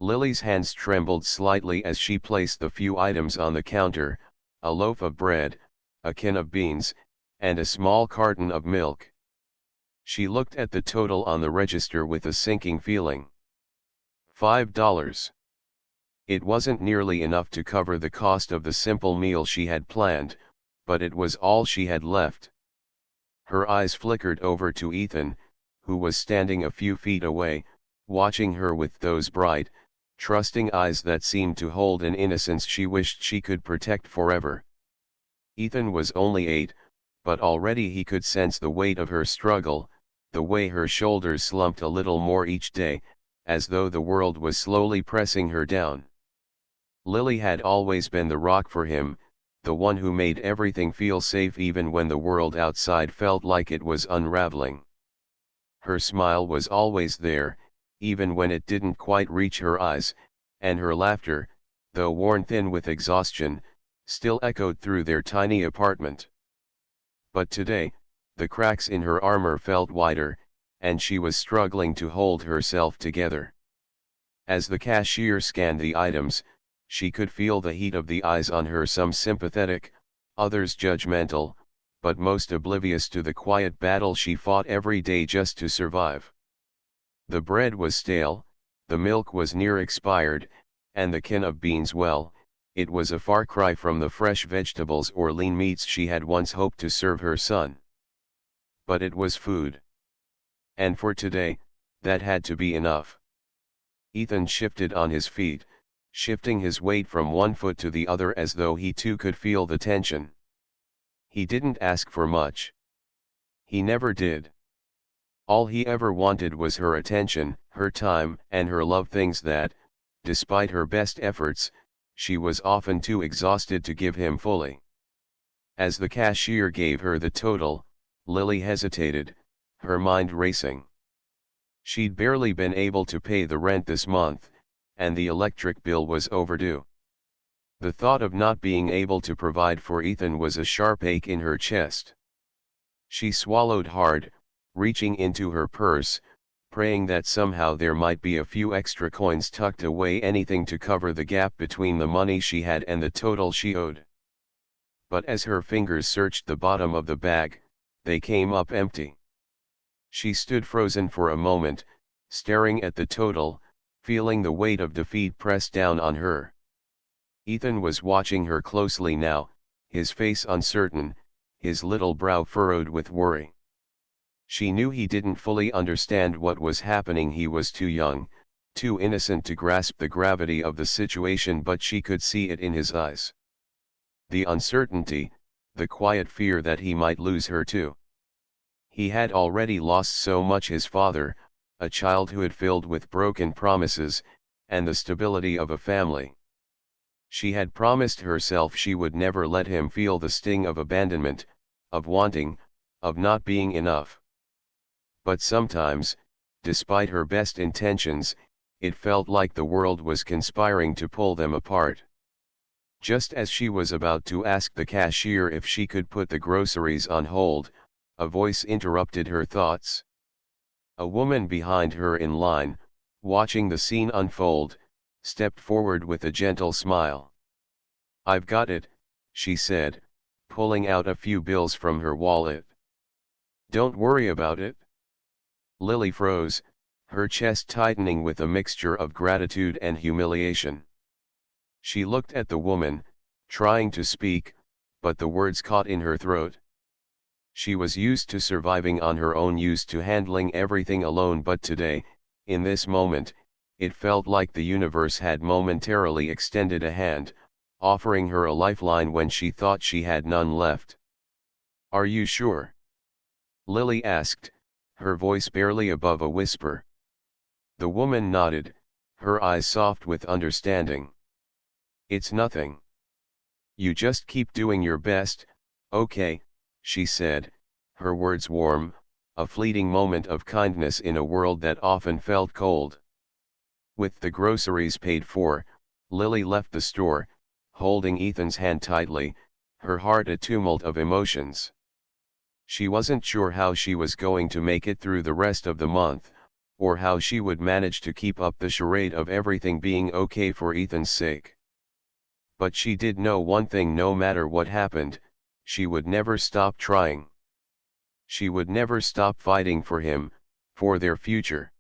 Lily's hands trembled slightly as she placed the few items on the counter: a loaf of bread, a can of beans, and a small carton of milk. She looked at the total on the register with a sinking feeling. $5. It wasn't nearly enough to cover the cost of the simple meal she had planned, but it was all she had left. Her eyes flickered over to Ethan, who was standing a few feet away, watching her with those bright, trusting eyes that seemed to hold an innocence she wished she could protect forever. Ethan was only 8, but already he could sense the weight of her struggle, the way her shoulders slumped a little more each day, as though the world was slowly pressing her down. Lily had always been the rock for him, the one who made everything feel safe even when the world outside felt like it was unraveling. Her smile was always there, even when it didn't quite reach her eyes, and her laughter, though worn thin with exhaustion, still echoed through their tiny apartment. But today, the cracks in her armor felt wider, and she was struggling to hold herself together. As the cashier scanned the items, she could feel the heat of the eyes on her, some sympathetic, others judgmental, but most oblivious to the quiet battle she fought every day just to survive. The bread was stale, the milk was near expired, and the can of beans, well, it was a far cry from the fresh vegetables or lean meats she had once hoped to serve her son. But it was food. And for today, that had to be enough. Ethan shifted on his feet, shifting his weight from one foot to the other as though he too could feel the tension. He didn't ask for much. He never did. All he ever wanted was her attention, her time, and her love, things that, despite her best efforts, she was often too exhausted to give him fully. As the cashier gave her the total, Lily hesitated, her mind racing. She'd barely been able to pay the rent this month, and the electric bill was overdue. The thought of not being able to provide for Ethan was a sharp ache in her chest. She swallowed hard, reaching into her purse, praying that somehow there might be a few extra coins tucked away, anything to cover the gap between the money she had and the total she owed. But as her fingers searched the bottom of the bag, they came up empty. She stood frozen for a moment, staring at the total, feeling the weight of defeat press down on her. Ethan was watching her closely now, his face uncertain, his little brow furrowed with worry. She knew he didn't fully understand what was happening. He was too young, too innocent to grasp the gravity of the situation, but she could see it in his eyes. The uncertainty, the quiet fear that he might lose her too. He had already lost so much: his father, a childhood filled with broken promises, and the stability of a family. She had promised herself she would never let him feel the sting of abandonment, of wanting, of not being enough. But sometimes, despite her best intentions, it felt like the world was conspiring to pull them apart. Just as she was about to ask the cashier if she could put the groceries on hold, a voice interrupted her thoughts. A woman behind her in line, watching the scene unfold, stepped forward with a gentle smile. "I've got it," she said, pulling out a few bills from her wallet. "Don't worry about it." Lily froze, her chest tightening with a mixture of gratitude and humiliation. She looked at the woman, trying to speak, but the words caught in her throat. She was used to surviving on her own, used to handling everything alone, but today, in this moment, it felt like the universe had momentarily extended a hand, offering her a lifeline when she thought she had none left. "Are you sure?" Lily asked, her voice barely above a whisper. The woman nodded, her eyes soft with understanding. "It's nothing. You just keep doing your best, okay?" she said, her words warm, a fleeting moment of kindness in a world that often felt cold. With the groceries paid for, Lily left the store, holding Ethan's hand tightly, her heart a tumult of emotions. She wasn't sure how she was going to make it through the rest of the month, or how she would manage to keep up the charade of everything being okay for Ethan's sake. But she did know one thing: no matter what happened, she would never stop trying. She would never stop fighting for him, for their future.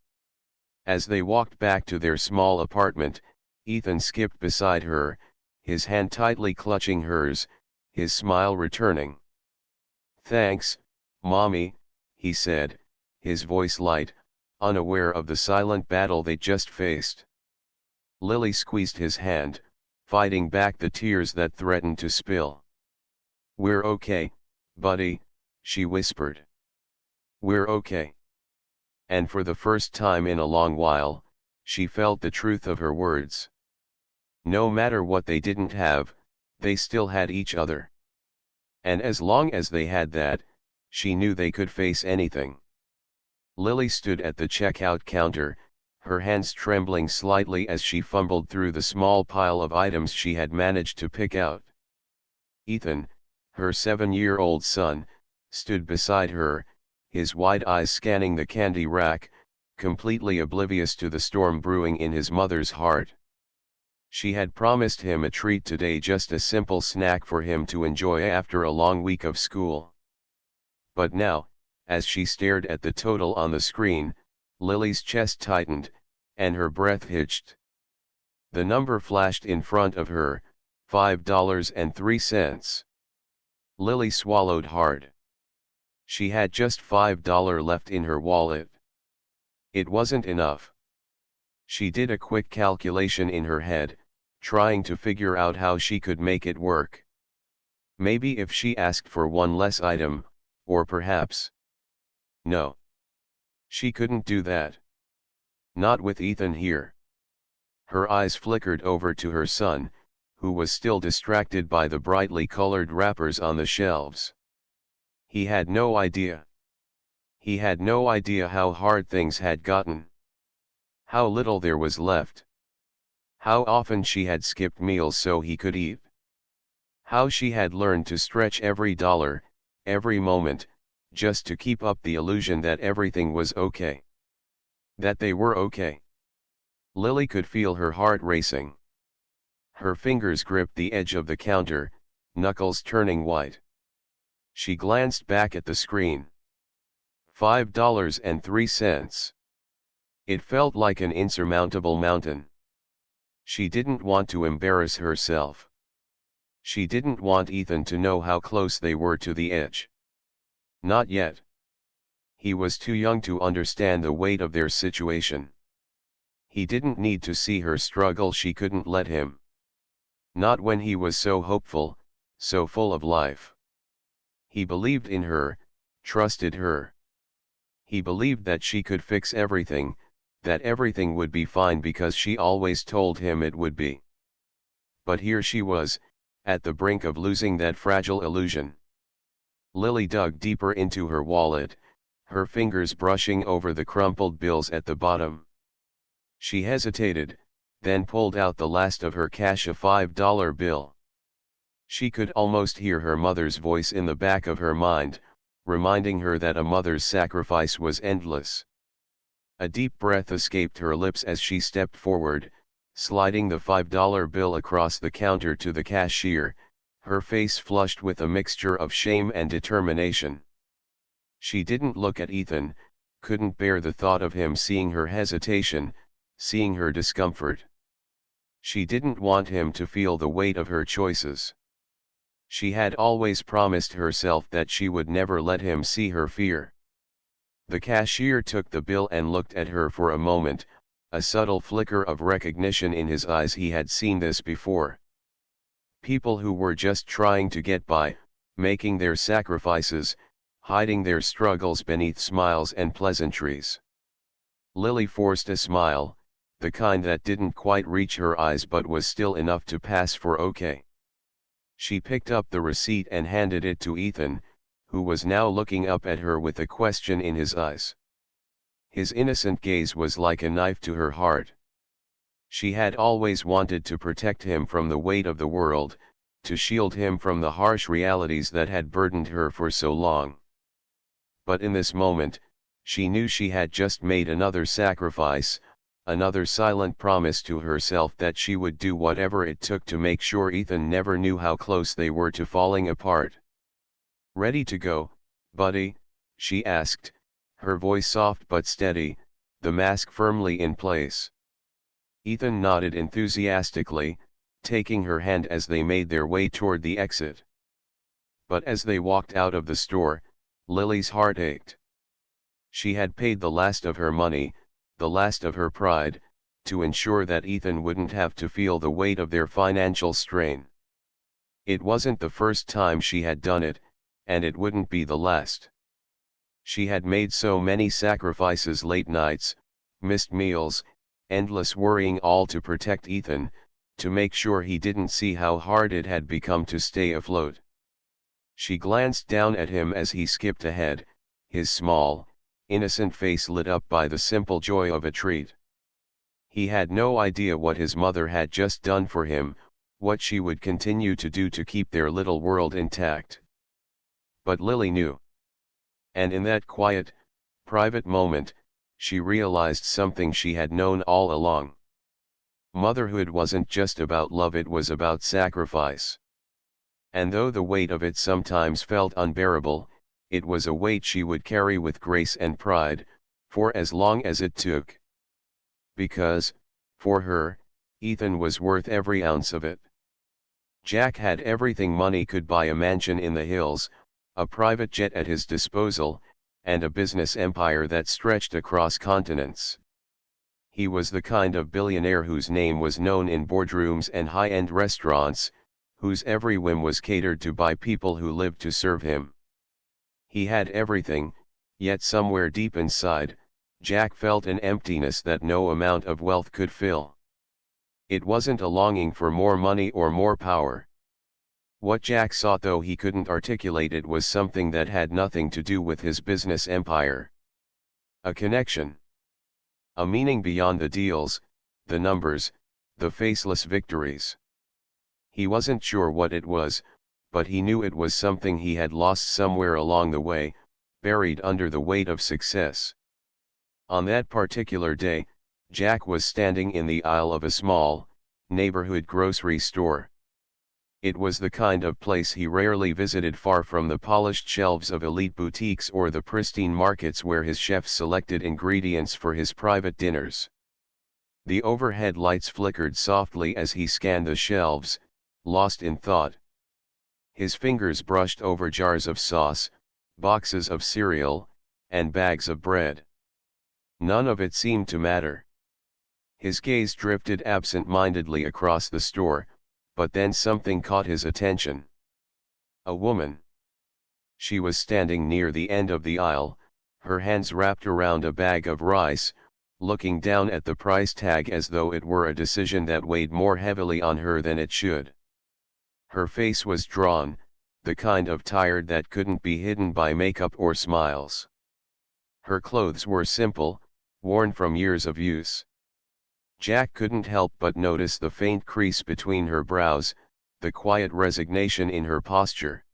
As they walked back to their small apartment, Ethan skipped beside her, his hand tightly clutching hers, his smile returning. "Thanks, Mommy," he said, his voice light, unaware of the silent battle they just faced. Lily squeezed his hand, fighting back the tears that threatened to spill. "We're okay, buddy," she whispered. "We're okay." And for the first time in a long while, she felt the truth of her words. No matter what they didn't have, they still had each other. And as long as they had that, she knew they could face anything. Lily stood at the checkout counter, her hands trembling slightly as she fumbled through the small pile of items she had managed to pick out. Ethan, her 7-year-old son, stood beside her, his wide eyes scanning the candy rack, completely oblivious to the storm brewing in his mother's heart. She had promised him a treat today, just a simple snack for him to enjoy after a long week of school. But now, as she stared at the total on the screen, Lily's chest tightened, and her breath hitched. The number flashed in front of her, $5.03. Lily swallowed hard. She had just $5 left in her wallet. It wasn't enough. She did a quick calculation in her head, trying to figure out how she could make it work. Maybe if she asked for one less item, or perhaps... No. She couldn't do that. Not with Ethan here. Her eyes flickered over to her son, who was still distracted by the brightly colored wrappers on the shelves. He had no idea. He had no idea how hard things had gotten. How little there was left. How often she had skipped meals so he could eat. How she had learned to stretch every dollar, every moment, just to keep up the illusion that everything was okay. That they were okay. Lily could feel her heart racing. Her fingers gripped the edge of the counter, knuckles turning white. She glanced back at the screen. $5.03. It felt like an insurmountable mountain. She didn't want to embarrass herself. She didn't want Ethan to know how close they were to the edge. Not yet. He was too young to understand the weight of their situation. He didn't need to see her struggle. She couldn't let him. Not when he was so hopeful, so full of life. He believed in her, trusted her. He believed that she could fix everything, that everything would be fine because she always told him it would be. But here she was, at the brink of losing that fragile illusion. Lily dug deeper into her wallet, her fingers brushing over the crumpled bills at the bottom. She hesitated, then pulled out the last of her cash, a $5 bill. She could almost hear her mother's voice in the back of her mind, reminding her that a mother's sacrifice was endless. A deep breath escaped her lips as she stepped forward, sliding the $5 bill across the counter to the cashier, her face flushed with a mixture of shame and determination. She didn't look at Ethan, couldn't bear the thought of him seeing her hesitation, seeing her discomfort. She didn't want him to feel the weight of her choices. She had always promised herself that she would never let him see her fear. The cashier took the bill and looked at her for a moment, a subtle flicker of recognition in his eyes. He had seen this before. People who were just trying to get by, making their sacrifices, hiding their struggles beneath smiles and pleasantries. Lily forced a smile, the kind that didn't quite reach her eyes but was still enough to pass for okay. She picked up the receipt and handed it to Ethan, who was now looking up at her with a question in his eyes. His innocent gaze was like a knife to her heart. She had always wanted to protect him from the weight of the world, to shield him from the harsh realities that had burdened her for so long. But in this moment, She knew she had just made another sacrifice, another silent promise to herself that she would do whatever it took to make sure Ethan never knew how close they were to falling apart. "Ready to go, buddy?" she asked, her voice soft but steady, the mask firmly in place. Ethan nodded enthusiastically, taking her hand as they made their way toward the exit. But as they walked out of the store, Lily's heart ached. She had paid the last of her money, the last of her pride, to ensure that Ethan wouldn't have to feel the weight of their financial strain. It wasn't the first time she had done it, and it wouldn't be the last. She had made so many sacrifices: late nights, missed meals, endless worrying, all to protect Ethan, to make sure he didn't see how hard it had become to stay afloat. She glanced down at him as he skipped ahead, his small, innocent face lit up by the simple joy of a treat. He had no idea what his mother had just done for him, what she would continue to do to keep their little world intact. But Lily knew. And in that quiet, private moment, she realized something she had known all along. Motherhood wasn't just about love, it was about sacrifice. And though the weight of it sometimes felt unbearable, it was a weight she would carry with grace and pride, for as long as it took. Because, for her, Ethan was worth every ounce of it. Jack had everything money could buy: a mansion in the hills, a private jet at his disposal, and a business empire that stretched across continents. He was the kind of billionaire whose name was known in boardrooms and high-end restaurants, whose every whim was catered to by people who lived to serve him. He had everything, yet somewhere deep inside, Jack felt an emptiness that no amount of wealth could fill. It wasn't a longing for more money or more power. What Jack sought, though he couldn't articulate it, was something that had nothing to do with his business empire. A connection. A meaning beyond the deals, the numbers, the faceless victories. He wasn't sure what it was, but he knew it was something he had lost somewhere along the way, buried under the weight of success. On that particular day, Jack was standing in the aisle of a small, neighborhood grocery store. It was the kind of place he rarely visited, far from the polished shelves of elite boutiques or the pristine markets where his chefs selected ingredients for his private dinners. The overhead lights flickered softly as he scanned the shelves, lost in thought. His fingers brushed over jars of sauce, boxes of cereal, and bags of bread. None of it seemed to matter. His gaze drifted absent-mindedly across the store, but then something caught his attention. A woman. She was standing near the end of the aisle, her hands wrapped around a bag of rice, looking down at the price tag as though it were a decision that weighed more heavily on her than it should. Her face was drawn, the kind of tired that couldn't be hidden by makeup or smiles. Her clothes were simple, worn from years of use. Jack couldn't help but notice the faint crease between her brows, the quiet resignation in her posture.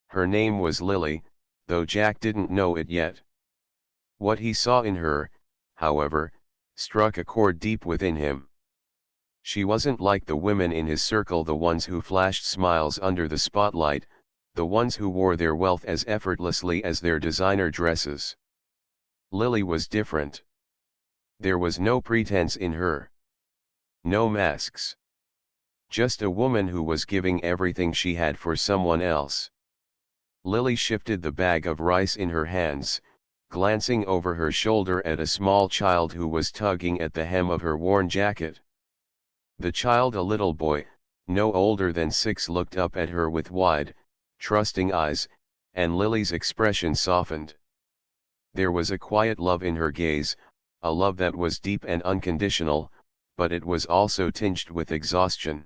Her name was Lily, though Jack didn't know it yet. What he saw in her, however, struck a chord deep within him. She wasn't like the women in his circle, the ones who flashed smiles under the spotlight, the ones who wore their wealth as effortlessly as their designer dresses. Lily was different. There was no pretense in her. No masks. Just a woman who was giving everything she had for someone else. Lily shifted the bag of rice in her hands, glancing over her shoulder at a small child who was tugging at the hem of her worn jacket. The child, a little boy, no older than 6, looked up at her with wide, trusting eyes, and Lily's expression softened. There was a quiet love in her gaze, a love that was deep and unconditional, but it was also tinged with exhaustion.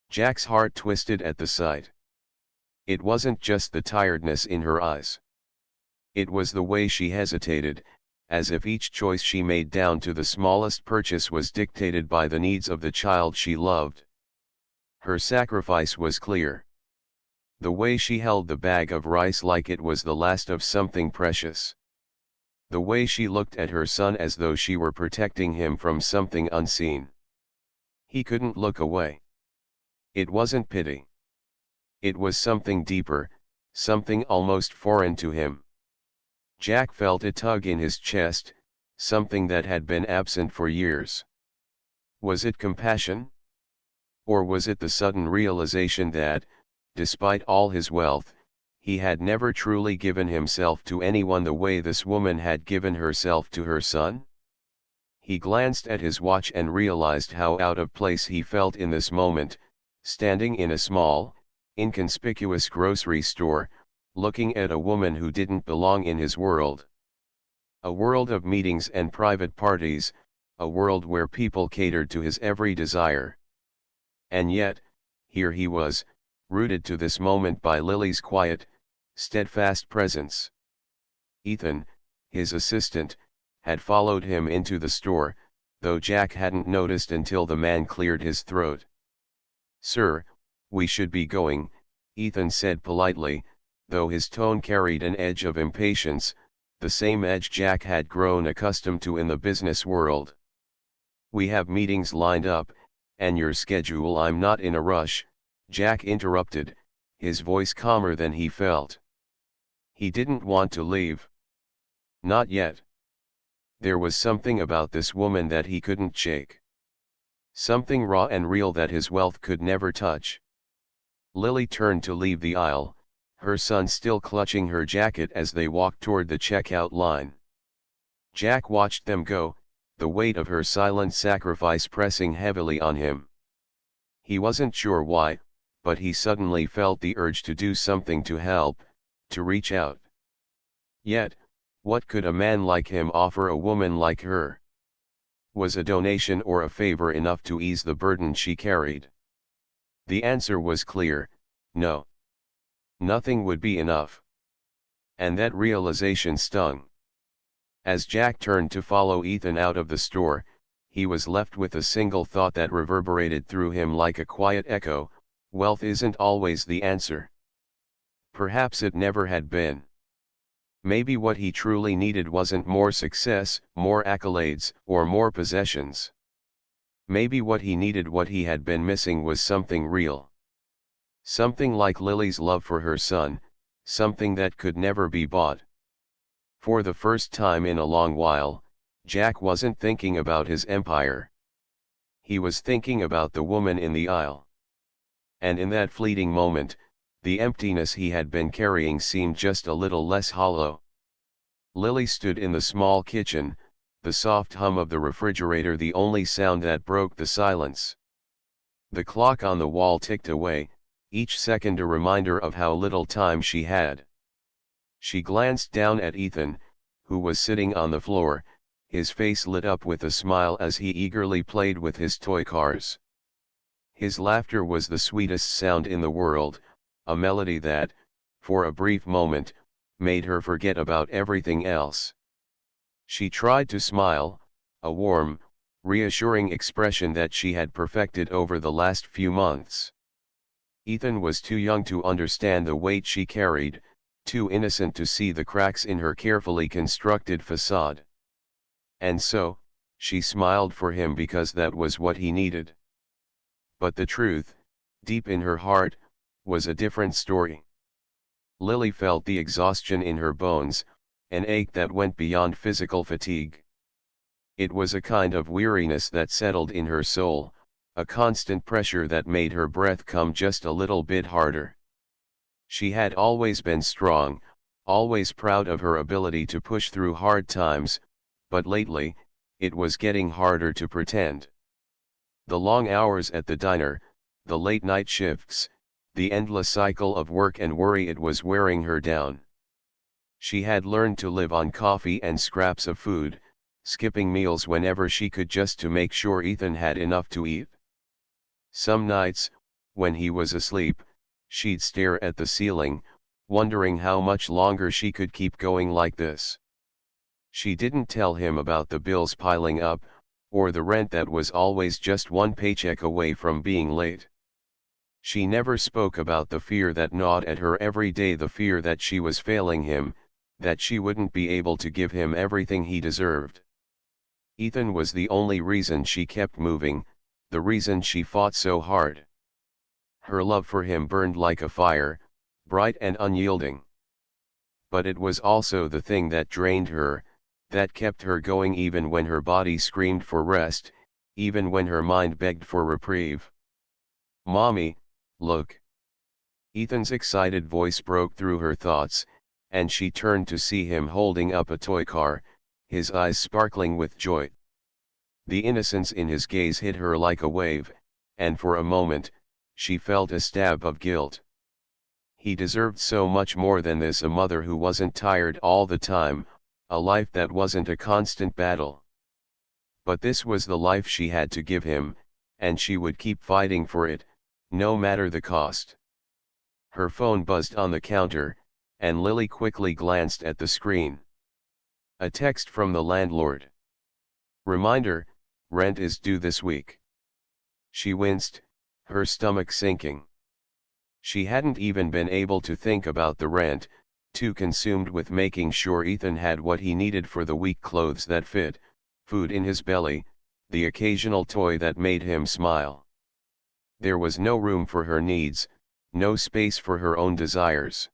Jack's heart twisted at the sight. It wasn't just the tiredness in her eyes. It was the way she hesitated, as if each choice she made down to the smallest purchase was dictated by the needs of the child she loved. Her sacrifice was clear. The way she held the bag of rice like it was the last of something precious. The way she looked at her son as though she were protecting him from something unseen. He couldn't look away. It wasn't pity. It was something deeper, something almost foreign to him. Jack felt a tug in his chest, something that had been absent for years. Was it compassion? Or was it the sudden realization that, despite all his wealth, he had never truly given himself to anyone the way this woman had given herself to her son? He glanced at his watch and realized how out of place he felt in this moment, standing in a small, inconspicuous grocery store, looking at a woman who didn't belong in his world. A world of meetings and private parties, a world where people catered to his every desire. And yet, here he was, rooted to this moment by Lily's quiet, steadfast presence. Ethan, his assistant, had followed him into the store, though Jack hadn't noticed until the man cleared his throat. "Sir, we should be going," Ethan said politely, though his tone carried an edge of impatience, the same edge Jack had grown accustomed to in the business world. "We have meetings lined up, and your schedule." "I'm not in a rush," Jack interrupted, his voice calmer than he felt. He didn't want to leave. Not yet. There was something about this woman that he couldn't shake. Something raw and real that his wealth could never touch. Lily turned to leave the aisle, her son still clutching her jacket as they walked toward the checkout line. Jack watched them go, the weight of her silent sacrifice pressing heavily on him. He wasn't sure why, but he suddenly felt the urge to do something to help, to reach out. Yet, what could a man like him offer a woman like her? Was a donation or a favor enough to ease the burden she carried? The answer was clear: no. Nothing would be enough. And that realization stung. As Jack turned to follow Ethan out of the store, he was left with a single thought that reverberated through him like a quiet echo: wealth isn't always the answer. Perhaps it never had been. Maybe what he truly needed wasn't more success, more accolades, or more possessions. Maybe what he needed, what he had been missing, was something real. Something like Lily's love for her son, something that could never be bought. For the first time in a long while, Jack wasn't thinking about his empire. He was thinking about the woman in the aisle. And in that fleeting moment, the emptiness he had been carrying seemed just a little less hollow. Lily stood in the small kitchen, the soft hum of the refrigerator the only sound that broke the silence. The clock on the wall ticked away, each second a reminder of how little time she had. She glanced down at Ethan, who was sitting on the floor, his face lit up with a smile as he eagerly played with his toy cars. His laughter was the sweetest sound in the world, a melody that, for a brief moment, made her forget about everything else. She tried to smile, a warm, reassuring expression that she had perfected over the last few months. Ethan was too young to understand the weight she carried, too innocent to see the cracks in her carefully constructed facade. And so, she smiled for him because that was what he needed. But the truth, deep in her heart, was a different story. Lily felt the exhaustion in her bones, an ache that went beyond physical fatigue. It was a kind of weariness that settled in her soul, a constant pressure that made her breath come just a little bit harder. She had always been strong, always proud of her ability to push through hard times, but lately, it was getting harder to pretend. The long hours at the diner, the late night shifts, the endless cycle of work and worry, it was wearing her down. She had learned to live on coffee and scraps of food, skipping meals whenever she could just to make sure Ethan had enough to eat. Some nights, when he was asleep, she'd stare at the ceiling, wondering how much longer she could keep going like this. She didn't tell him about the bills piling up, or the rent that was always just one paycheck away from being late. She never spoke about the fear that gnawed at her every day, the fear that she was failing him, that she wouldn't be able to give him everything he deserved. Ethan was the only reason she kept moving, the reason she fought so hard. Her love for him burned like a fire, bright and unyielding. But it was also the thing that drained her, that kept her going even when her body screamed for rest, even when her mind begged for reprieve. "Mommy, look." Ethan's excited voice broke through her thoughts, and she turned to see him holding up a toy car, his eyes sparkling with joy. The innocence in his gaze hit her like a wave, and for a moment, she felt a stab of guilt. He deserved so much more than this: a mother who wasn't tired all the time, a life that wasn't a constant battle. But this was the life she had to give him, and she would keep fighting for it, no matter the cost. Her phone buzzed on the counter, and Lily quickly glanced at the screen. A text from the landlord. "Reminder, rent is due this week." She winced, her stomach sinking. She hadn't even been able to think about the rent, too consumed with making sure Ethan had what he needed for the week: clothes that fit, food in his belly, the occasional toy that made him smile. There was no room for her needs, no space for her own desires.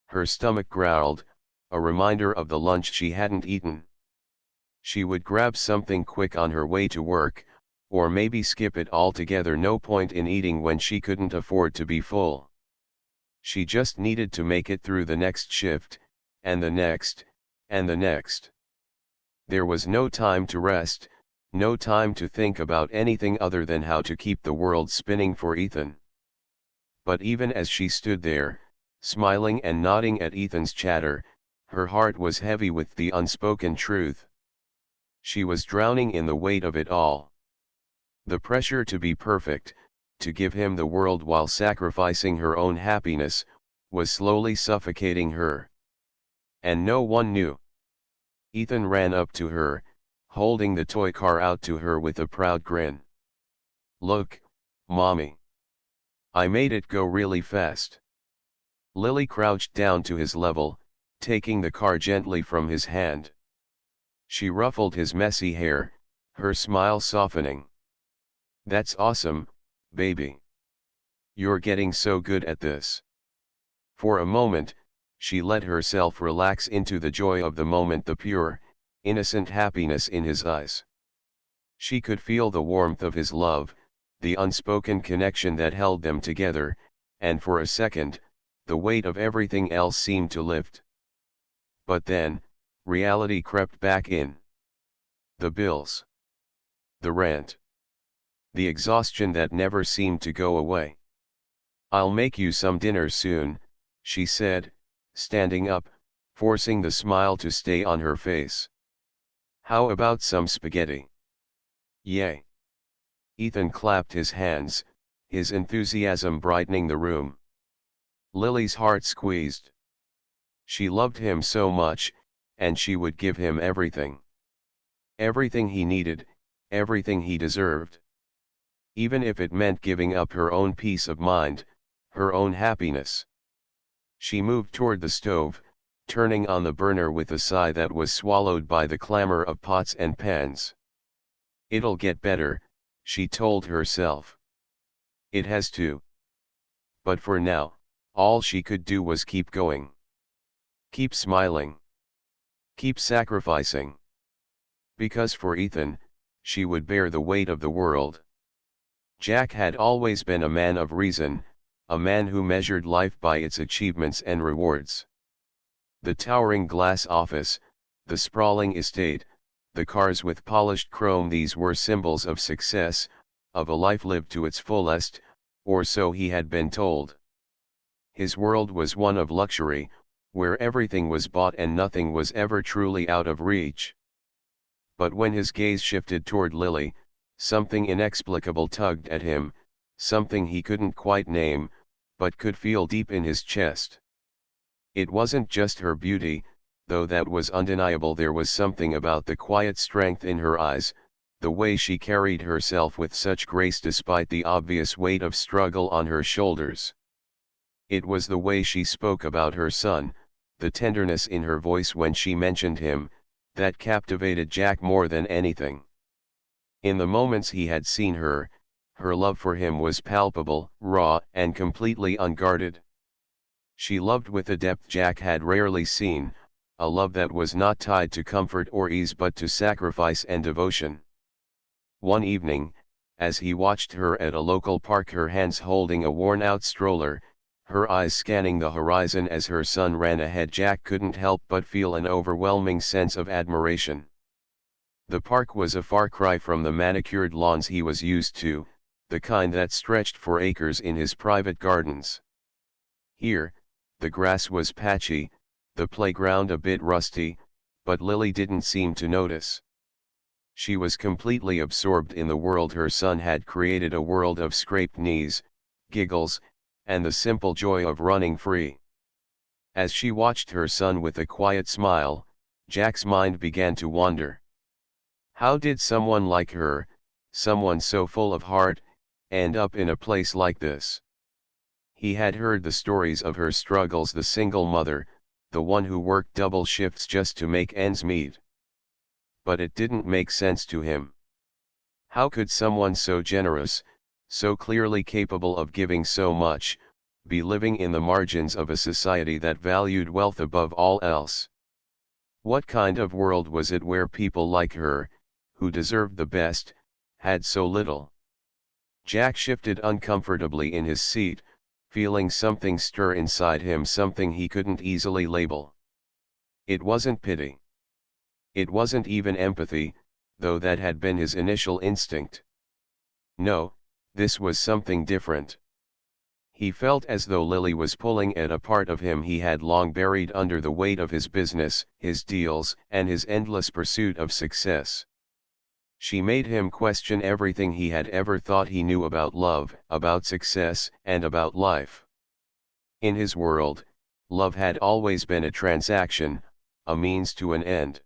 Her stomach growled, a reminder of the lunch she hadn't eaten. She would grab something quick on her way to work, or maybe skip it altogether. No point in eating when she couldn't afford to be full. She just needed to make it through the next shift, and the next, and the next. There was no time to rest, no time to think about anything other than how to keep the world spinning for Ethan. But even as she stood there, smiling and nodding at Ethan's chatter, her heart was heavy with the unspoken truth. She was drowning in the weight of it all. The pressure to be perfect, to give him the world while sacrificing her own happiness, was slowly suffocating her. And no one knew. Ethan ran up to her, holding the toy car out to her with a proud grin. "Look, Mommy. I made it go really fast." Lily crouched down to his level, taking the car gently from his hand. She ruffled his messy hair, her smile softening. "That's awesome, baby. You're getting so good at this." For a moment, she let herself relax into the joy of the moment, the pure, innocent happiness in his eyes. She could feel the warmth of his love, the unspoken connection that held them together, and for a second, the weight of everything else seemed to lift. But then, reality crept back in. The bills. The rent. The exhaustion that never seemed to go away. "I'll make you some dinner soon," she said, standing up, forcing the smile to stay on her face. "How about some spaghetti?" "Yay." Ethan clapped his hands, his enthusiasm brightening the room. Lily's heart squeezed. She loved him so much, and she would give him everything. Everything he needed, everything he deserved. Even if it meant giving up her own peace of mind, her own happiness. She moved toward the stove, turning on the burner with a sigh that was swallowed by the clamor of pots and pans. "It'll get better," she told herself. "It has to." But for now, all she could do was keep going. Keep smiling. Keep sacrificing. Because for Ethan, she would bear the weight of the world. Jack had always been a man of reason, a man who measured life by its achievements and rewards. The towering glass office, the sprawling estate, the cars with polished chrome, these were symbols of success, of a life lived to its fullest, or so he had been told. His world was one of luxury, where everything was bought and nothing was ever truly out of reach. But when his gaze shifted toward Lily, something inexplicable tugged at him, something he couldn't quite name, but could feel deep in his chest. It wasn't just her beauty, though that was undeniable. There was something about the quiet strength in her eyes, the way she carried herself with such grace despite the obvious weight of struggle on her shoulders. It was the way she spoke about her son, the tenderness in her voice when she mentioned him, that captivated Jack more than anything. In the moments he had seen her, her love for him was palpable, raw, and completely unguarded. She loved with a depth Jack had rarely seen, a love that was not tied to comfort or ease but to sacrifice and devotion. One evening, as he watched her at a local park, her hands holding a worn-out stroller, her eyes scanning the horizon as her son ran ahead, Jack couldn't help but feel an overwhelming sense of admiration. The park was a far cry from the manicured lawns he was used to, the kind that stretched for acres in his private gardens. Here, the grass was patchy, the playground a bit rusty, but Lily didn't seem to notice. She was completely absorbed in the world her son had created, a world of scraped knees, giggles, and the simple joy of running free. As she watched her son with a quiet smile, Jack's mind began to wander. How did someone like her, someone so full of heart, end up in a place like this? He had heard the stories of her struggles, the single mother, the one who worked double shifts just to make ends meet. But it didn't make sense to him. How could someone so generous, so clearly capable of giving so much, be living in the margins of a society that valued wealth above all else? What kind of world was it where people like her, who deserved the best, had so little? Jack shifted uncomfortably in his seat, feeling something stir inside him, something he couldn't easily label. It wasn't pity. It wasn't even empathy, though that had been his initial instinct. No, this was something different. He felt as though Lily was pulling at a part of him he had long buried under the weight of his business, his deals, and his endless pursuit of success. She made him question everything he had ever thought he knew about love, about success, and about life. In his world, love had always been a transaction, a means to an end.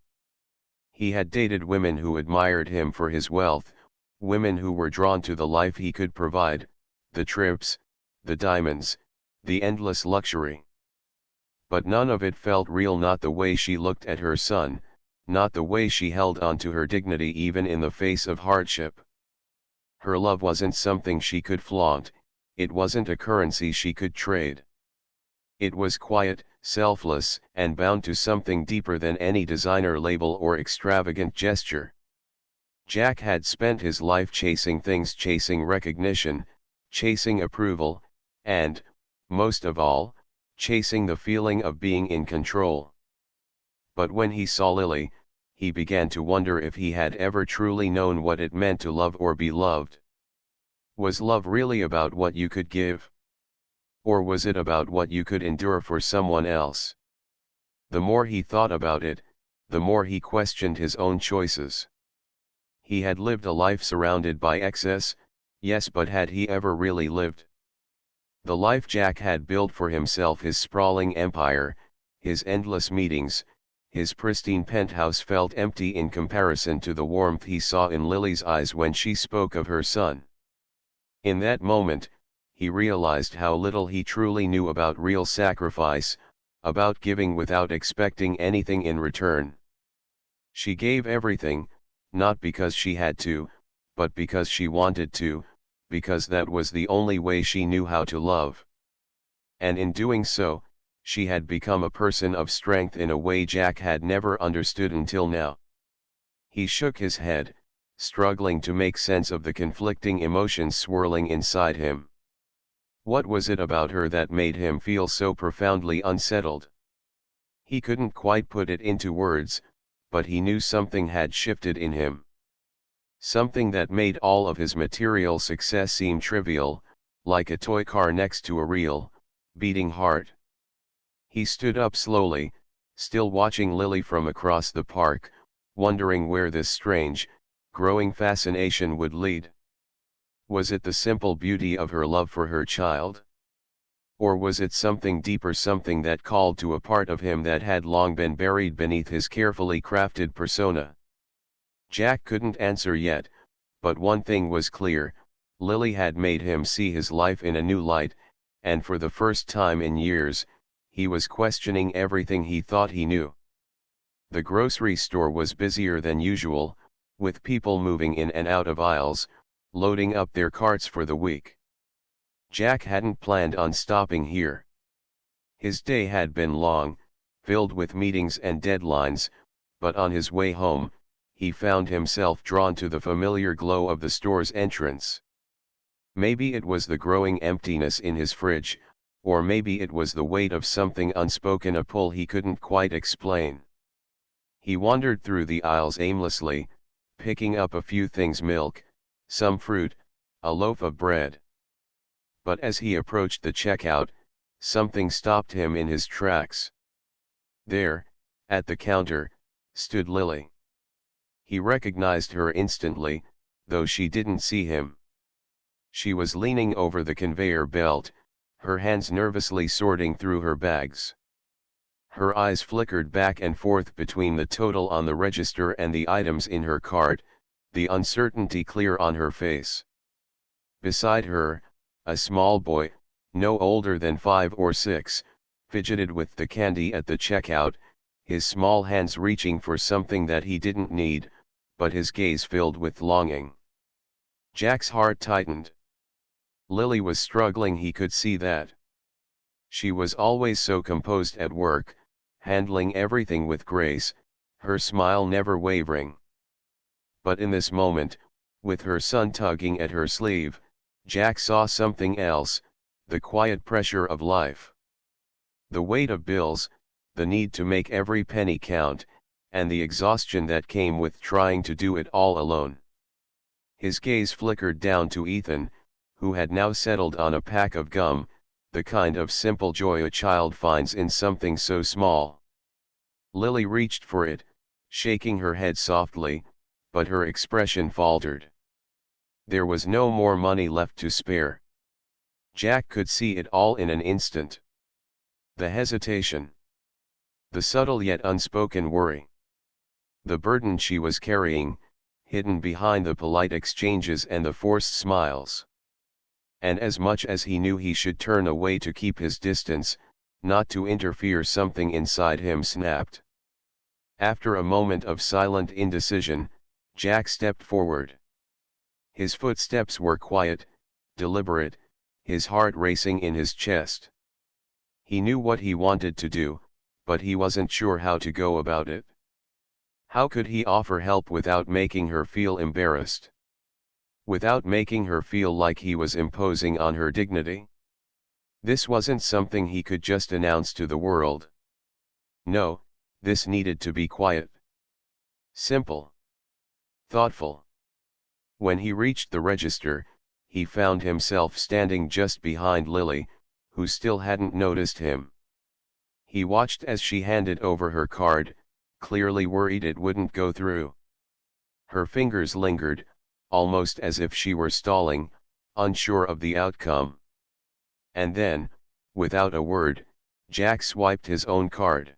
He had dated women who admired him for his wealth, women who were drawn to the life he could provide, the trips, the diamonds, the endless luxury. But none of it felt real, not the way she looked at her son, not the way she held on to her dignity even in the face of hardship. Her love wasn't something she could flaunt, it wasn't a currency she could trade. It was quiet, selfless, and bound to something deeper than any designer label or extravagant gesture. Jack had spent his life chasing things, chasing recognition, chasing approval, and, most of all, chasing the feeling of being in control. But when he saw Lily, he began to wonder if he had ever truly known what it meant to love or be loved. Was love really about what you could give? Or was it about what you could endure for someone else? The more he thought about it, the more he questioned his own choices. He had lived a life surrounded by excess, yes, but had he ever really lived? The life Jack had built for himself, his sprawling empire, his endless meetings, his pristine penthouse, felt empty in comparison to the warmth he saw in Lily's eyes when she spoke of her son. In that moment, he realized how little he truly knew about real sacrifice, about giving without expecting anything in return. She gave everything, not because she had to, but because she wanted to, because that was the only way she knew how to love. And in doing so, she had become a person of strength in a way Jack had never understood until now. He shook his head, struggling to make sense of the conflicting emotions swirling inside him. What was it about her that made him feel so profoundly unsettled? He couldn't quite put it into words, but he knew something had shifted in him. Something that made all of his material success seem trivial, like a toy car next to a real, beating heart. He stood up slowly, still watching Lily from across the park, wondering where this strange, growing fascination would lead. Was it the simple beauty of her love for her child? Or was it something deeper, something that called to a part of him that had long been buried beneath his carefully crafted persona? Jack couldn't answer yet, but one thing was clear: Lily had made him see his life in a new light, and for the first time in years, he was questioning everything he thought he knew. The grocery store was busier than usual, with people moving in and out of aisles, loading up their carts for the week. Jack hadn't planned on stopping here. His day had been long, filled with meetings and deadlines, but on his way home, he found himself drawn to the familiar glow of the store's entrance. Maybe it was the growing emptiness in his fridge, or maybe it was the weight of something unspoken, a pull he couldn't quite explain. He wandered through the aisles aimlessly, picking up a few things: milk, some fruit, a loaf of bread. But as he approached the checkout, something stopped him in his tracks. There, at the counter, stood Lily. He recognized her instantly, though she didn't see him. She was leaning over the conveyor belt, her hands nervously sorting through her bags. Her eyes flickered back and forth between the total on the register and the items in her cart, the uncertainty clear on her face. Beside her, a small boy, no older than 5 or 6, fidgeted with the candy at the checkout, his small hands reaching for something that he didn't need, but his gaze filled with longing. Jack's heart tightened. Lily was struggling, he could see that. She was always so composed at work, handling everything with grace, her smile never wavering. But in this moment, with her son tugging at her sleeve, Jack saw something else, the quiet pressure of life. The weight of bills, the need to make every penny count, and the exhaustion that came with trying to do it all alone. His gaze flickered down to Ethan, who had now settled on a pack of gum, the kind of simple joy a child finds in something so small. Lily reached for it, shaking her head softly, but her expression faltered. There was no more money left to spare. Jack could see it all in an instant. The hesitation. The subtle yet unspoken worry. The burden she was carrying, hidden behind the polite exchanges and the forced smiles. And as much as he knew he should turn away to keep his distance, not to interfere, something inside him snapped. After a moment of silent indecision, Jack stepped forward. His footsteps were quiet, deliberate, his heart racing in his chest. He knew what he wanted to do, but he wasn't sure how to go about it. How could he offer help without making her feel embarrassed? Without making her feel like he was imposing on her dignity? This wasn't something he could just announce to the world. No, this needed to be quiet. Simple. Thoughtful. When he reached the register, he found himself standing just behind Lily, who still hadn't noticed him. He watched as she handed over her card, clearly worried it wouldn't go through. Her fingers lingered, almost as if she were stalling, unsure of the outcome. And then, without a word, Jack swiped his own card.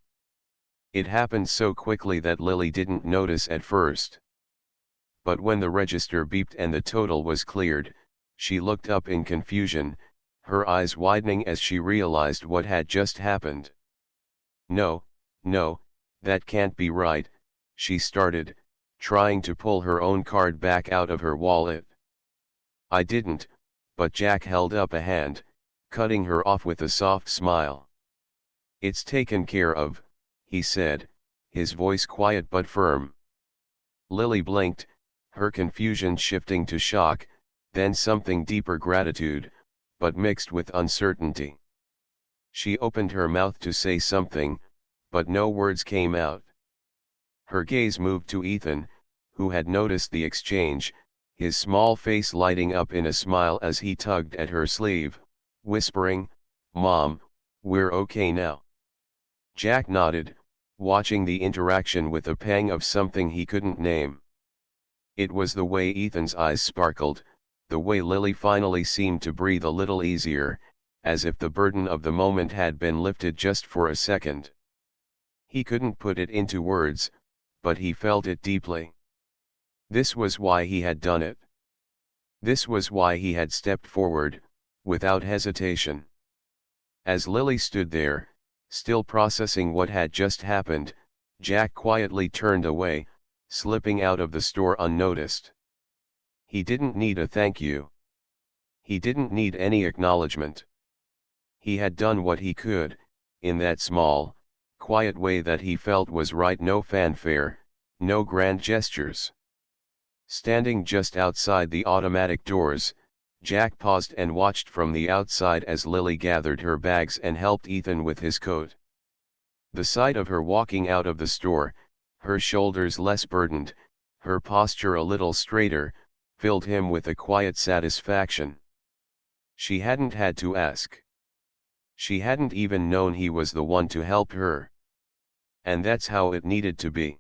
It happened so quickly that Lily didn't notice at first. But when the register beeped and the total was cleared, she looked up in confusion, her eyes widening as she realized what had just happened. No, that can't be right, she started, trying to pull her own card back out of her wallet. I didn't, but Jack held up a hand, cutting her off with a soft smile. It's taken care of, he said, his voice quiet but firm. Lily blinked, her confusion shifting to shock, then something deeper, gratitude, but mixed with uncertainty. She opened her mouth to say something, but no words came out. Her gaze moved to Ethan, who had noticed the exchange, his small face lighting up in a smile as he tugged at her sleeve, whispering, "Mom, we're okay now." Jack nodded, watching the interaction with a pang of something he couldn't name. It was the way Ethan's eyes sparkled, the way Lily finally seemed to breathe a little easier, as if the burden of the moment had been lifted just for a second. He couldn't put it into words, but he felt it deeply. This was why he had done it. This was why he had stepped forward, without hesitation. As Lily stood there, Still processing what had just happened, Jack quietly turned away, slipping out of the store unnoticed. He didn't need a thank you. He didn't need any acknowledgement. He had done what he could, in that small, quiet way that he felt was right. No fanfare, no grand gestures. Standing just outside the automatic doors, Jack paused and watched from the outside as Lily gathered her bags and helped Ethan with his coat. The sight of her walking out of the store, her shoulders less burdened, her posture a little straighter, filled him with a quiet satisfaction. She hadn't had to ask. She hadn't even known he was the one to help her. And that's how it needed to be.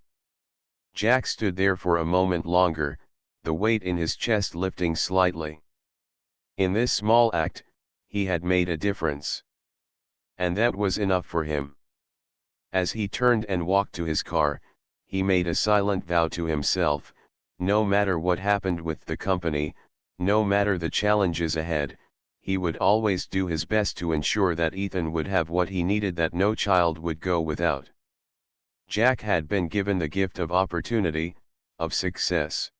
Jack stood there for a moment longer, the weight in his chest lifting slightly. In this small act, he had made a difference. And that was enough for him. As he turned and walked to his car, he made a silent vow to himself, no matter what happened with the company, no matter the challenges ahead, he would always do his best to ensure that Ethan would have what he needed, that no child would go without. Jack had been given the gift of opportunity, of success.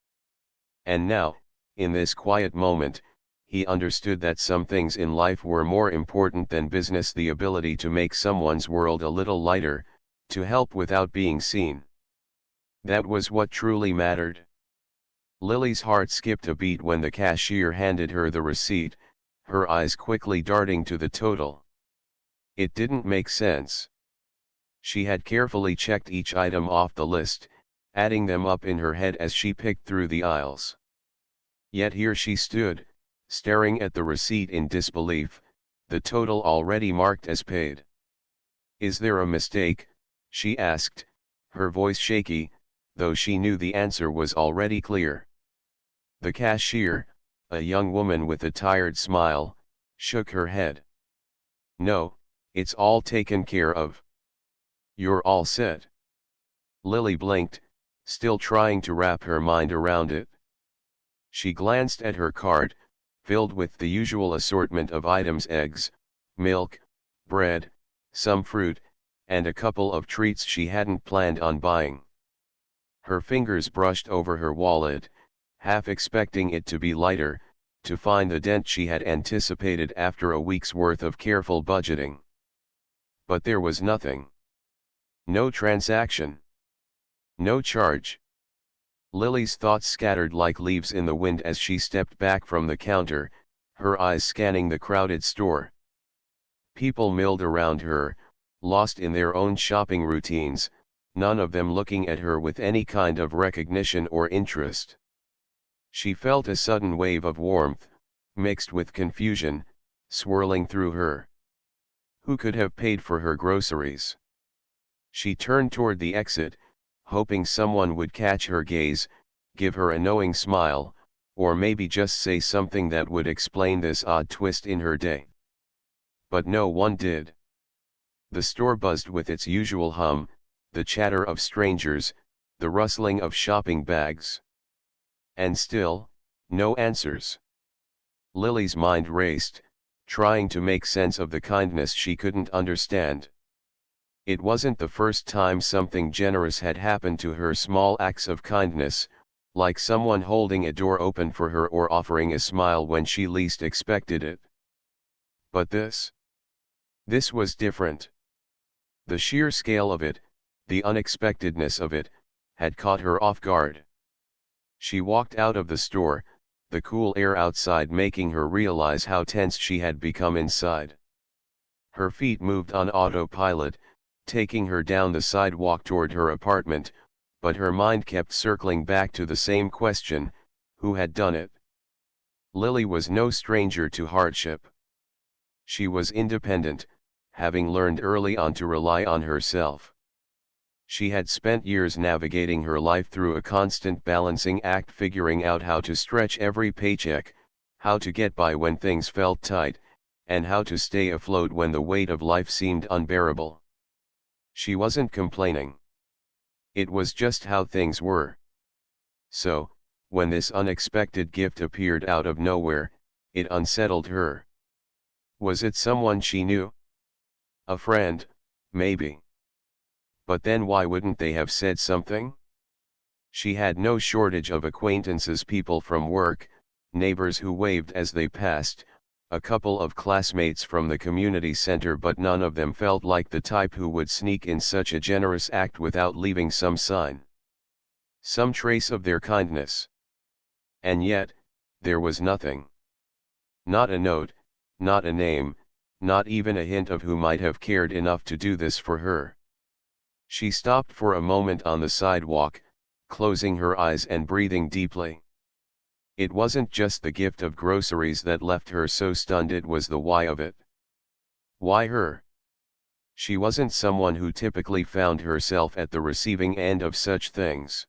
And now, in this quiet moment, he understood that some things in life were more important than business: the ability to make someone's world a little lighter, to help without being seen. That was what truly mattered. Lily's heart skipped a beat when the cashier handed her the receipt, her eyes quickly darting to the total. It didn't make sense. She had carefully checked each item off the list, adding them up in her head as she picked through the aisles. Yet here she stood, staring at the receipt in disbelief, the total already marked as paid. "Is there a mistake?" she asked, her voice shaky, though she knew the answer was already clear. The cashier, a young woman with a tired smile, shook her head. "No, it's all taken care of. You're all set." Lily blinked, still trying to wrap her mind around it. She glanced at her cart, filled with the usual assortment of items: eggs, milk, bread, some fruit, and a couple of treats she hadn't planned on buying. Her fingers brushed over her wallet, half expecting it to be lighter, to find the dent she had anticipated after a week's worth of careful budgeting. But there was nothing. No transaction. No charge. Lily's thoughts scattered like leaves in the wind as she stepped back from the counter, her eyes scanning the crowded store. People milled around her, lost in their own shopping routines, none of them looking at her with any kind of recognition or interest. She felt a sudden wave of warmth, mixed with confusion, swirling through her. Who could have paid for her groceries? She turned toward the exit, hoping someone would catch her gaze, give her a knowing smile, or maybe just say something that would explain this odd twist in her day. But no one did. The store buzzed with its usual hum, the chatter of strangers, the rustling of shopping bags. And still, no answers. Lily's mind raced, trying to make sense of the kindness she couldn't understand. It wasn't the first time something generous had happened to her: small acts of kindness, like someone holding a door open for her or offering a smile when she least expected it. But this was different. The sheer scale of it, the unexpectedness of it, had caught her off guard. She walked out of the store, the cool air outside making her realize how tense she had become inside. Her feet moved on autopilot, taking her down the sidewalk toward her apartment, but her mind kept circling back to the same question: who had done it? Lily was no stranger to hardship. She was independent, having learned early on to rely on herself. She had spent years navigating her life through a constant balancing act, figuring out how to stretch every paycheck, how to get by when things felt tight, and how to stay afloat when the weight of life seemed unbearable. She wasn't complaining. It was just how things were. So, when this unexpected gift appeared out of nowhere, it unsettled her. Was it someone she knew? A friend, maybe. But then why wouldn't they have said something? She had no shortage of acquaintances, people from work, neighbors who waved as they passed, a couple of classmates from the community center, but none of them felt like the type who would sneak in such a generous act without leaving some sign, some trace of their kindness. And yet, there was nothing. Not a note, not a name, not even a hint of who might have cared enough to do this for her. She stopped for a moment on the sidewalk, closing her eyes and breathing deeply. It wasn't just the gift of groceries that left her so stunned, it was the why of it. Why her? She wasn't someone who typically found herself at the receiving end of such things.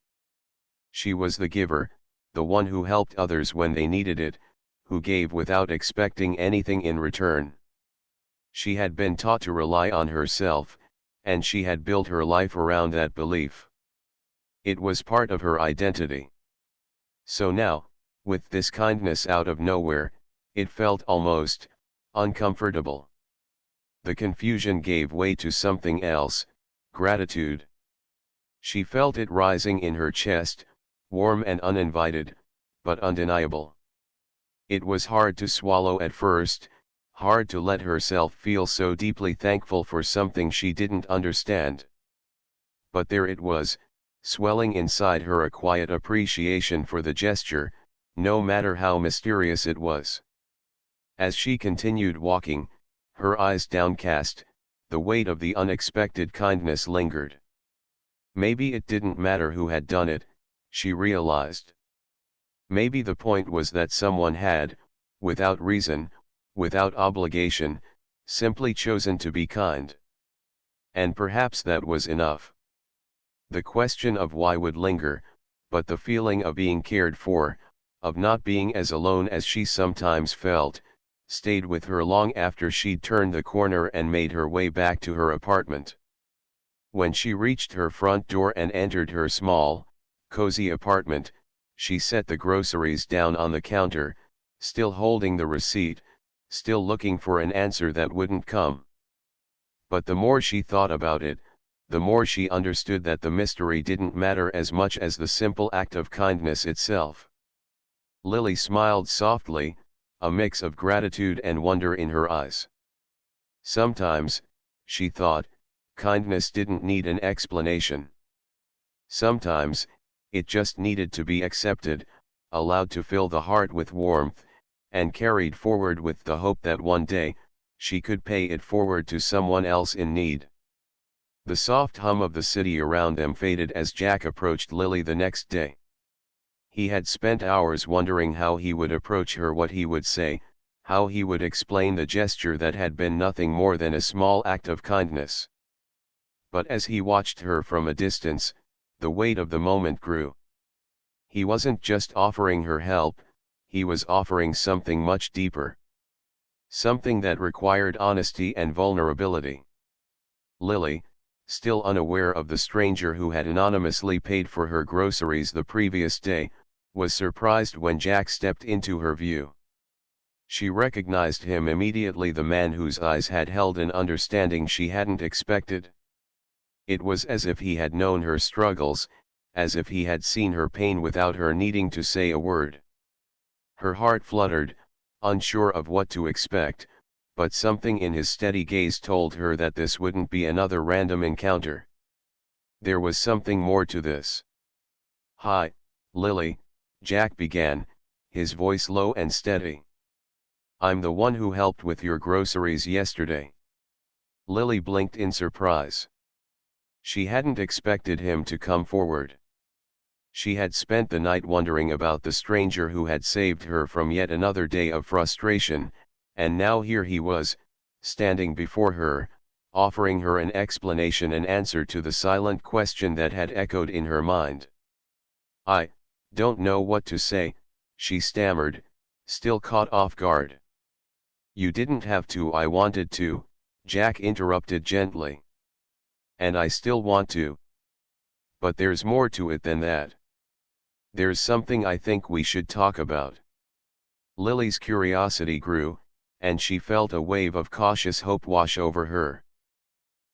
She was the giver, the one who helped others when they needed it, who gave without expecting anything in return. She had been taught to rely on herself, and she had built her life around that belief. It was part of her identity. So now, with this kindness out of nowhere, it felt almost uncomfortable. The confusion gave way to something else, gratitude. She felt it rising in her chest, warm and uninvited, but undeniable. It was hard to swallow at first, hard to let herself feel so deeply thankful for something she didn't understand. But there it was, swelling inside her, a quiet appreciation for the gesture, no matter how mysterious it was. As she continued walking, her eyes downcast, the weight of the unexpected kindness lingered. Maybe it didn't matter who had done it, she realized. Maybe the point was that someone had, without reason, without obligation, simply chosen to be kind. And perhaps that was enough. The question of why would linger, but the feeling of being cared for, of not being as alone as she sometimes felt, stayed with her long after she'd turned the corner and made her way back to her apartment. When she reached her front door and entered her small, cozy apartment, she set the groceries down on the counter, still holding the receipt, still looking for an answer that wouldn't come. But the more she thought about it, the more she understood that the mystery didn't matter as much as the simple act of kindness itself. Lily smiled softly, a mix of gratitude and wonder in her eyes. Sometimes, she thought, kindness didn't need an explanation. Sometimes, it just needed to be accepted, allowed to fill the heart with warmth, and carried forward with the hope that one day, she could pay it forward to someone else in need. The soft hum of the city around them faded as Jack approached Lily the next day. He had spent hours wondering how he would approach her, what he would say, how he would explain the gesture that had been nothing more than a small act of kindness. But as he watched her from a distance, the weight of the moment grew. He wasn't just offering her help, he was offering something much deeper. Something that required honesty and vulnerability. Lily, still unaware of the stranger who had anonymously paid for her groceries the previous day, was surprised when Jack stepped into her view. She recognized him immediately, the man whose eyes had held an understanding she hadn't expected. It was as if he had known her struggles, as if he had seen her pain without her needing to say a word. Her heart fluttered, unsure of what to expect, but something in his steady gaze told her that this wouldn't be another random encounter. There was something more to this. "Hi, Lily," Jack began, his voice low and steady. "I'm the one who helped with your groceries yesterday." Lily blinked in surprise. She hadn't expected him to come forward. She had spent the night wondering about the stranger who had saved her from yet another day of frustration, and now here he was, standing before her, offering her an explanation, an answer to the silent question that had echoed in her mind. "I don't know what to say," she stammered, still caught off guard. "You didn't have to." "I wanted to," Jack interrupted gently. "And I still want to. But there's more to it than that. There's something I think we should talk about." Lily's curiosity grew, and she felt a wave of cautious hope wash over her.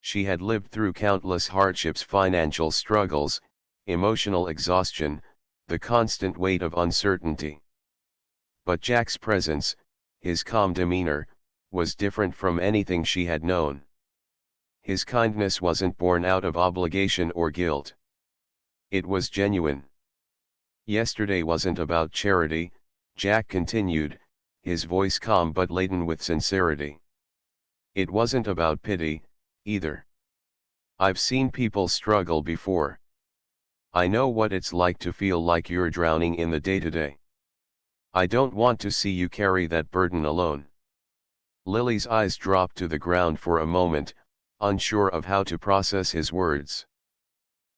She had lived through countless hardships, financial struggles, emotional exhaustion, the constant weight of uncertainty. But Jack's presence, his calm demeanor, was different from anything she had known. His kindness wasn't born out of obligation or guilt. It was genuine. Yesterday wasn't about charity, Jack continued, his voice calm but laden with sincerity. It wasn't about pity, either. I've seen people struggle before. I know what it's like to feel like you're drowning in the day-to-day. I don't want to see you carry that burden alone. Lily's eyes dropped to the ground for a moment, unsure of how to process his words.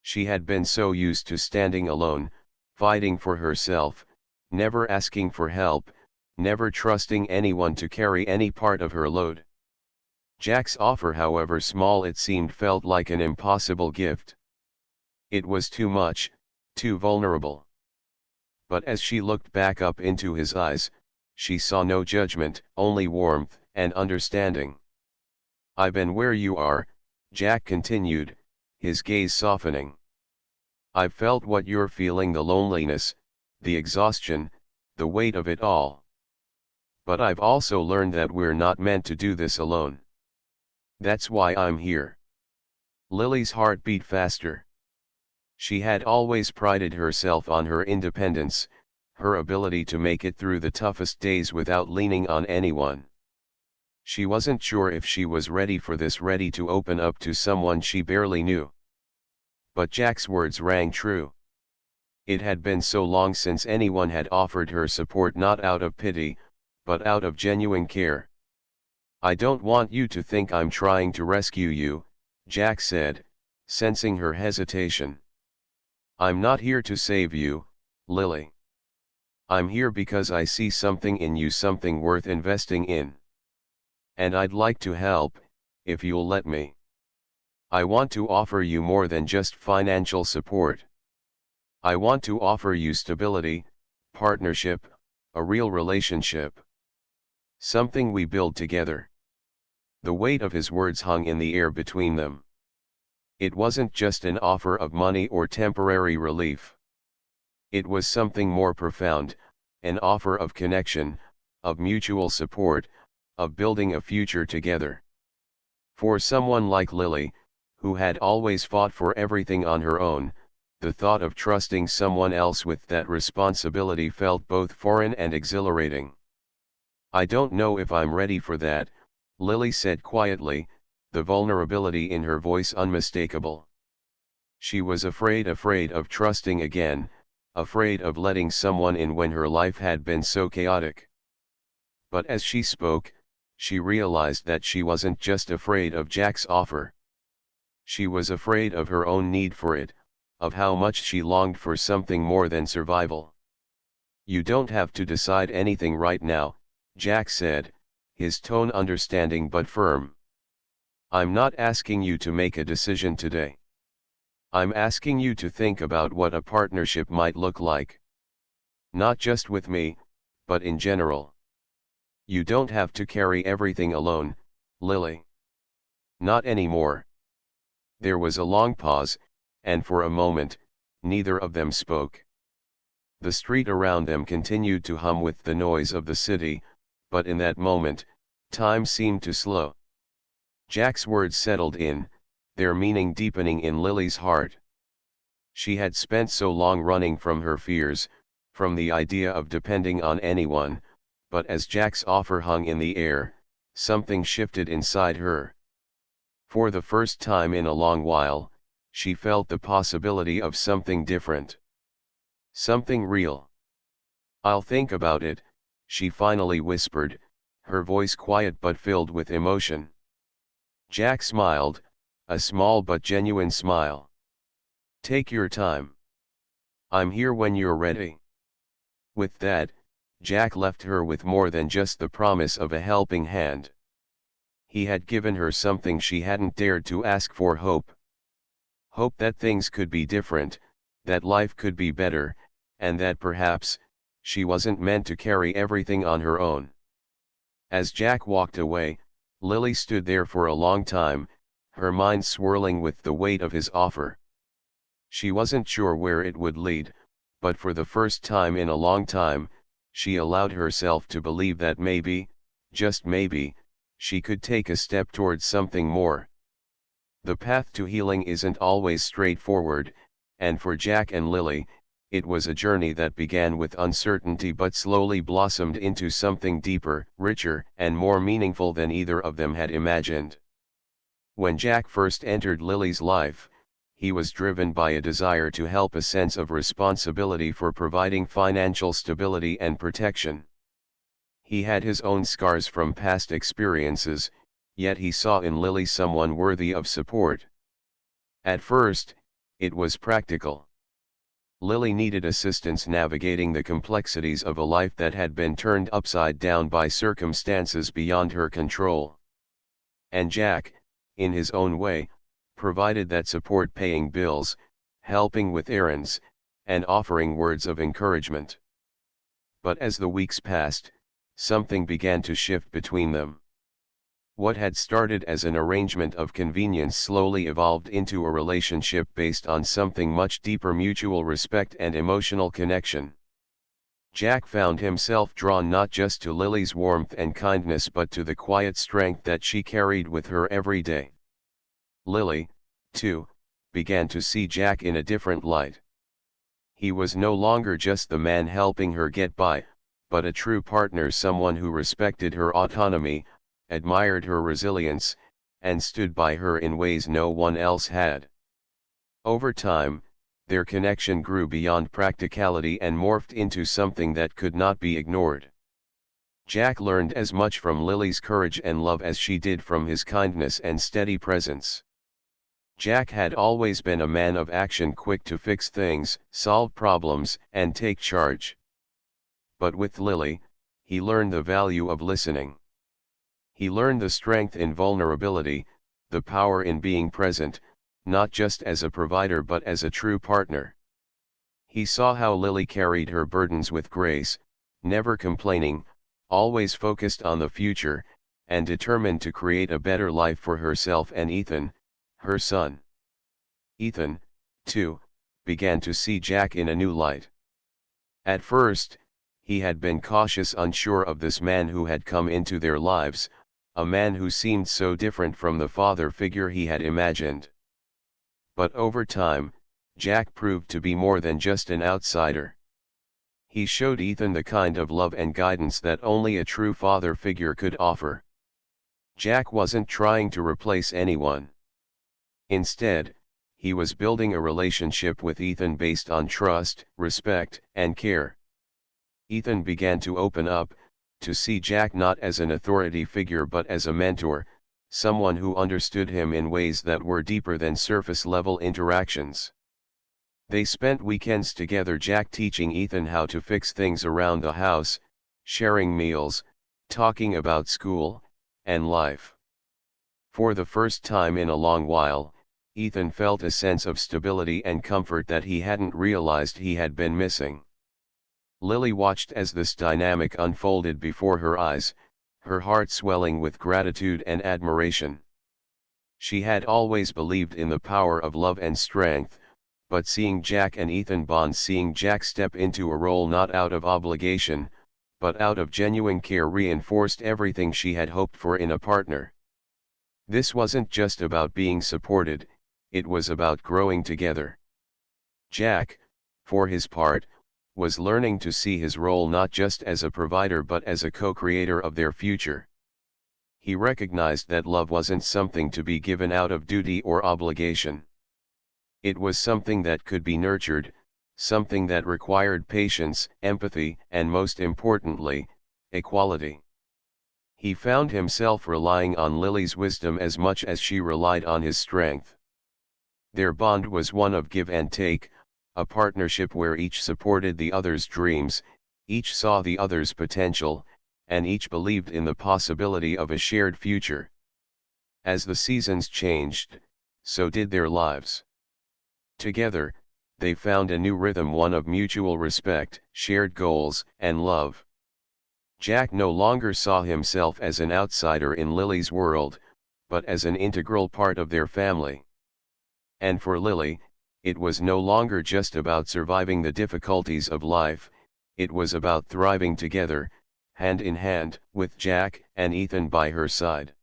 She had been so used to standing alone, fighting for herself, never asking for help, never trusting anyone to carry any part of her load. Jack's offer, however small it seemed, felt like an impossible gift. It was too much, too vulnerable. But as she looked back up into his eyes, she saw no judgment, only warmth and understanding. I've been where you are, Jack continued, his gaze softening. I've felt what you're feeling, the loneliness, the exhaustion, the weight of it all. But I've also learned that we're not meant to do this alone. That's why I'm here. Lily's heart beat faster. She had always prided herself on her independence, her ability to make it through the toughest days without leaning on anyone. She wasn't sure if she was ready for this, ready to open up to someone she barely knew. But Jack's words rang true. It had been so long since anyone had offered her support, not out of pity, but out of genuine care. I don't want you to think I'm trying to rescue you, Jack said, sensing her hesitation. I'm not here to save you, Lily. I'm here because I see something in you, something worth investing in. And I'd like to help, if you'll let me. I want to offer you more than just financial support. I want to offer you stability, partnership, a real relationship. Something we build together. The weight of his words hung in the air between them. It wasn't just an offer of money or temporary relief. It was something more profound, an offer of connection, of mutual support, of building a future together. For someone like Lily, who had always fought for everything on her own, the thought of trusting someone else with that responsibility felt both foreign and exhilarating. I don't know if I'm ready for that, Lily said quietly, the vulnerability in her voice unmistakable. She was afraid of trusting again, afraid of letting someone in when her life had been so chaotic. But as she spoke, she realized that she wasn't just afraid of Jack's offer. She was afraid of her own need for it, of how much she longed for something more than survival. You don't have to decide anything right now, Jack said, his tone understanding but firm. I'm not asking you to make a decision today. I'm asking you to think about what a partnership might look like. Not just with me, but in general. You don't have to carry everything alone, Lily. Not anymore. There was a long pause, and for a moment, neither of them spoke. The street around them continued to hum with the noise of the city, but in that moment, time seemed to slow. Jack's words settled in, their meaning deepening in Lily's heart. She had spent so long running from her fears, from the idea of depending on anyone, but as Jack's offer hung in the air, something shifted inside her. For the first time in a long while, she felt the possibility of something different. Something real. I'll think about it, she finally whispered, her voice quiet but filled with emotion. Jack smiled, a small but genuine smile. Take your time. I'm here when you're ready. With that, Jack left her with more than just the promise of a helping hand. He had given her something she hadn't dared to ask for: hope. Hope that things could be different, that life could be better, and that perhaps, she wasn't meant to carry everything on her own. As Jack walked away, Lily stood there for a long time, her mind swirling with the weight of his offer. She wasn't sure where it would lead, but for the first time in a long time, she allowed herself to believe that maybe, just maybe, she could take a step towards something more. The path to healing isn't always straightforward, and for Jack and Lily, it was a journey that began with uncertainty but slowly blossomed into something deeper, richer, and more meaningful than either of them had imagined. When Jack first entered Lily's life, he was driven by a desire to help, a sense of responsibility for providing financial stability and protection. He had his own scars from past experiences, yet he saw in Lily someone worthy of support. At first, it was practical. Lily needed assistance navigating the complexities of a life that had been turned upside down by circumstances beyond her control. And Jack, in his own way, provided that support, paying bills, helping with errands, and offering words of encouragement. But as the weeks passed, something began to shift between them. What had started as an arrangement of convenience slowly evolved into a relationship based on something much deeper: mutual respect and emotional connection. Jack found himself drawn not just to Lily's warmth and kindness but to the quiet strength that she carried with her every day. Lily, too, began to see Jack in a different light. He was no longer just the man helping her get by, but a true partner, someone who respected her autonomy, admired her resilience, and stood by her in ways no one else had. Over time, their connection grew beyond practicality and morphed into something that could not be ignored. Jack learned as much from Lily's courage and love as she did from his kindness and steady presence. Jack had always been a man of action, quick to fix things, solve problems, and take charge. But with Lily, he learned the value of listening. He learned the strength in vulnerability, the power in being present, not just as a provider but as a true partner. He saw how Lily carried her burdens with grace, never complaining, always focused on the future, and determined to create a better life for herself and Ethan, her son. Ethan, too, began to see Jack in a new light. At first, he had been cautious, unsure of this man who had come into their lives, a man who seemed so different from the father figure he had imagined. But over time, Jack proved to be more than just an outsider. He showed Ethan the kind of love and guidance that only a true father figure could offer. Jack wasn't trying to replace anyone. Instead, he was building a relationship with Ethan based on trust, respect, and care. Ethan began to open up, to see Jack not as an authority figure but as a mentor, someone who understood him in ways that were deeper than surface-level interactions. They spent weekends together, Jack teaching Ethan how to fix things around the house, sharing meals, talking about school, and life. For the first time in a long while, Ethan felt a sense of stability and comfort that he hadn't realized he had been missing. Lily watched as this dynamic unfolded before her eyes, her heart swelling with gratitude and admiration. She had always believed in the power of love and strength, but seeing Jack and Ethan bond, seeing Jack step into a role not out of obligation, but out of genuine care, reinforced everything she had hoped for in a partner. This wasn't just about being supported, it was about growing together. Jack, for his part, was learning to see his role not just as a provider but as a co-creator of their future. He recognized that love wasn't something to be given out of duty or obligation. It was something that could be nurtured, something that required patience, empathy, and most importantly, equality. He found himself relying on Lily's wisdom as much as she relied on his strength. Their bond was one of give and take, a partnership where each supported the other's dreams, each saw the other's potential, and each believed in the possibility of a shared future. As the seasons changed, so did their lives. Together, they found a new rhythm, one of mutual respect, shared goals, and love. Jack no longer saw himself as an outsider in Lily's world, but as an integral part of their family. And for Lily, it was no longer just about surviving the difficulties of life, it was about thriving together, hand in hand, with Jack and Ethan by her side.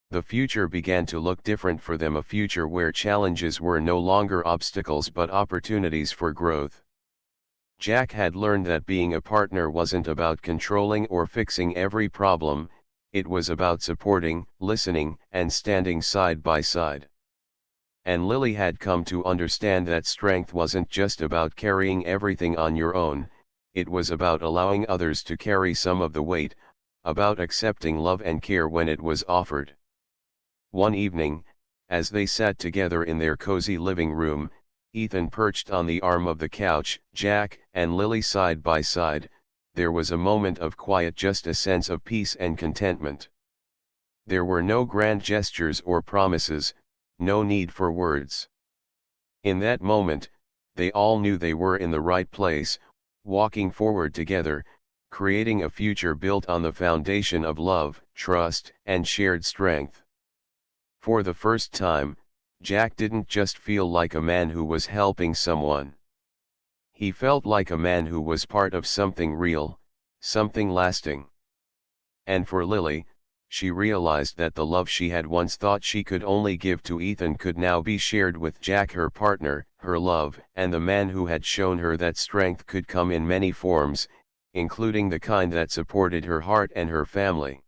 The future began to look different for them, a future where challenges were no longer obstacles but opportunities for growth. Jack had learned that being a partner wasn't about controlling or fixing every problem, it was about supporting, listening, and standing side by side. And Lily had come to understand that strength wasn't just about carrying everything on your own, it was about allowing others to carry some of the weight, about accepting love and care when it was offered. One evening, as they sat together in their cozy living room, Ethan perched on the arm of the couch, Jack and Lily side by side. There was a moment of quiet, just a sense of peace and contentment. There were no grand gestures or promises, no need for words. In that moment, they all knew they were in the right place, walking forward together, creating a future built on the foundation of love, trust, and shared strength. For the first time, Jack didn't just feel like a man who was helping someone. He felt like a man who was part of something real, something lasting. And for Lily, she realized that the love she had once thought she could only give to Ethan could now be shared with Jack, her partner, her love, and the man who had shown her that strength could come in many forms, including the kind that supported her heart and her family.